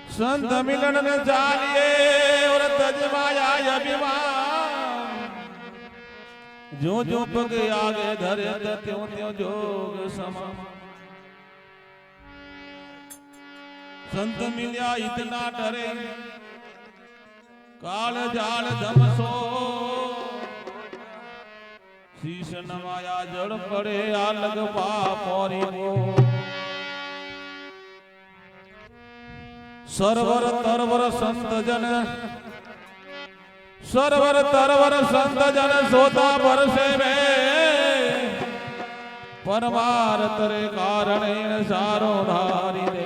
संत मिलन न जालिए और तज माया अभिमान जो जो पग आगे धरे त्यों त्यों जोग समा संत मिल्या इतना डरे काल जाल धमसो शीश नवाया जड़ पड़े आलग पापोरी वो सरवर तरवर संत जन सरवर तरवर संत जन सोता बरसे में परमार्थ रे कारण सारो धारी रे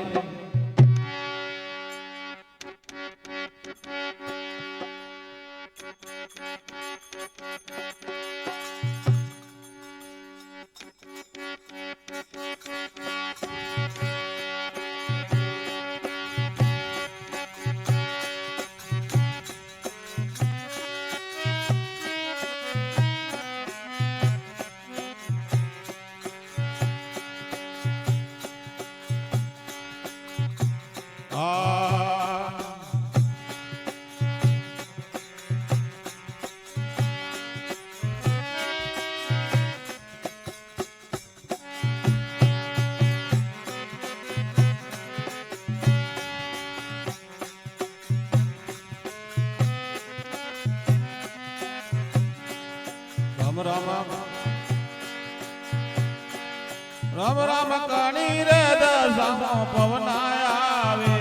राम राम कानी रे दसामो पवनाया वे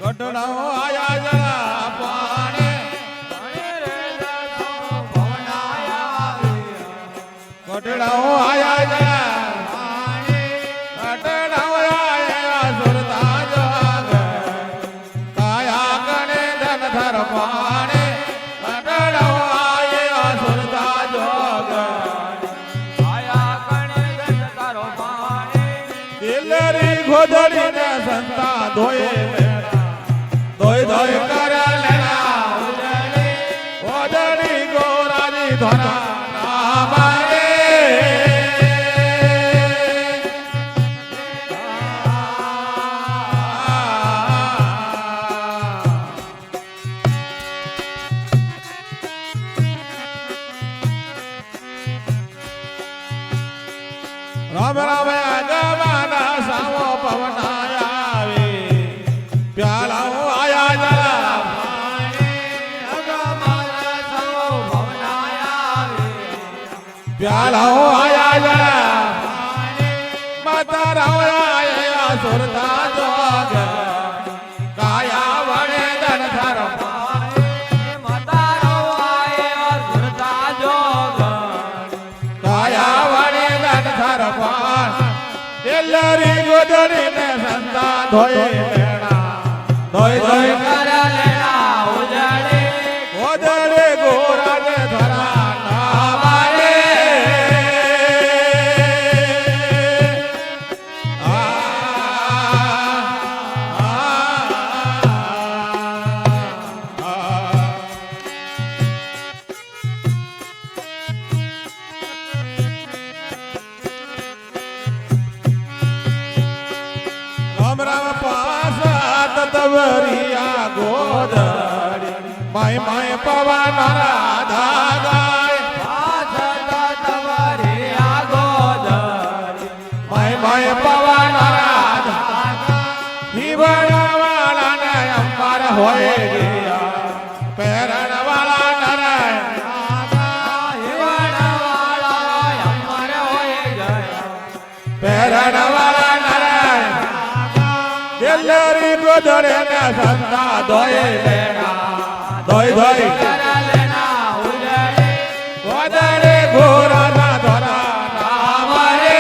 कटड़ाओ आया जरा पाने रे दसामो पवनाया वे कटड़ाओ आया जरा पाने कटड़ाओ आया सुरता जोग काया कने धन धर पाने कटड़ाओ आया सुरता जोग गोदड़ी ने संता धोए धोए धोए कर लेना गोदड़ी गोराजी धोना हमारे राम राम गवाना सावो पवनाया वे प्यालाओ आया जरा गवाना सावो पवनाया वे प्यालाओ आया जरा माता राव आया सुरता जोग काया वणे धन धर माता राव आया सुरता जोग काया वणे धन धर एलरी गोदड़ी ने संता धोए लेना धोए धोए कर लेना उजड़े गोदड़े गोरा ने धरा नामारे राम राम पासा तवरिया गोदड़ी माय माय पवन राधा गाय पासा तवरिया गोदड़ी माय माय पवन राधा ही बड़ा वाला ने अमर होए गया पैरण वाला नरे ही बड़ा वाला अमर होए गया पैरण वाला एलरी गोदड़े ने संता धोए लेना धोए धोए कर लेना उजड़े गोदड़े घोरा ना धरा हमारे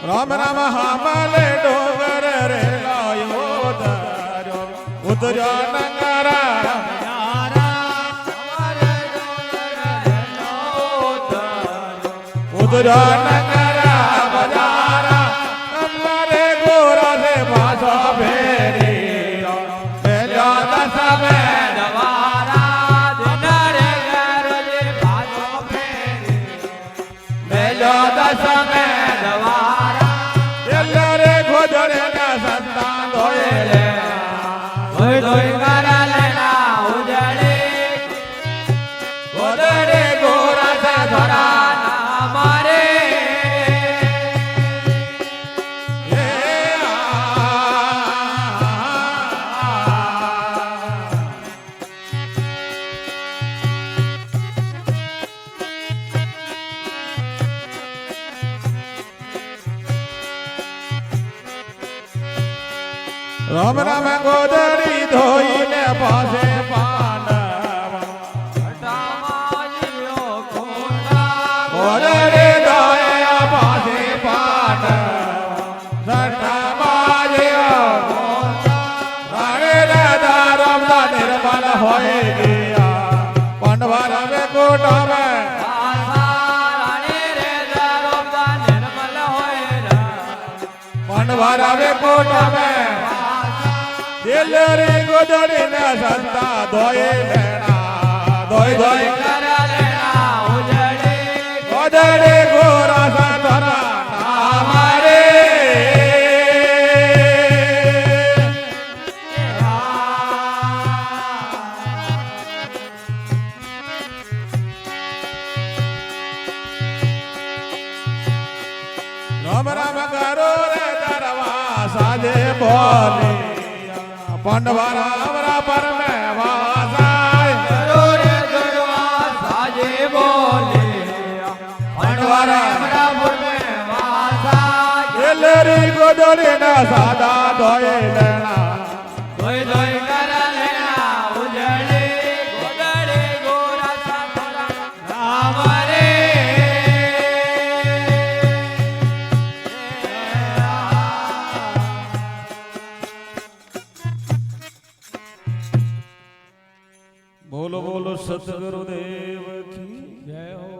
राम राम हमले डोंगर रे लायो दरो उतरा नंगरा મથુરા નગરા બજારા તમારે ગોરા રે પાછો ફેરી મેલ્યો દસમે દવારા દિનરે ગરજે ભાજો ફેરી મેલ્યો દસમે દવારા રે ગોદરે ના સંતાન ધોય લે ધોઈ ધોઈ કરા લેના ઉજળે ગોદરે ગોરા સે ધરા ના મારે રામ રામ ગોદરી ધોઈને પાસે પાંડવ ટમાજીઓ ખોટા ગોદરે ધોયા પાસે પાંડવ સઠામાં જેવો રાણે રાધા રામના નિર્મલ હોય ગયા પાંડવા રમે કોટામે રાણી રે દરોબા નિર્મલ હોય રા પાંડવા રમે કોટામે દિલ રે ગોદરી ના સંતા ધોય લેણા ધોય ધોય કરા લેના ઉજળે ગોદરે ગોરા સા ધરા ના મારે રામ રામ કરો રે દરવા સાજે બોલે પાંડવા રામ રા પર મે વાસાય કરો રે ગરવા સાજે બોલે પાંડવા રામ हमरा बुरमे वासा એલરી ગોદરી ના સાદા ધોય લેણા ધોઈ ધોઈ કરા લેના ઉજળે ગોદડે ગોરા સાથરા રામ રે બોલો બોલો સતગુરુદેવ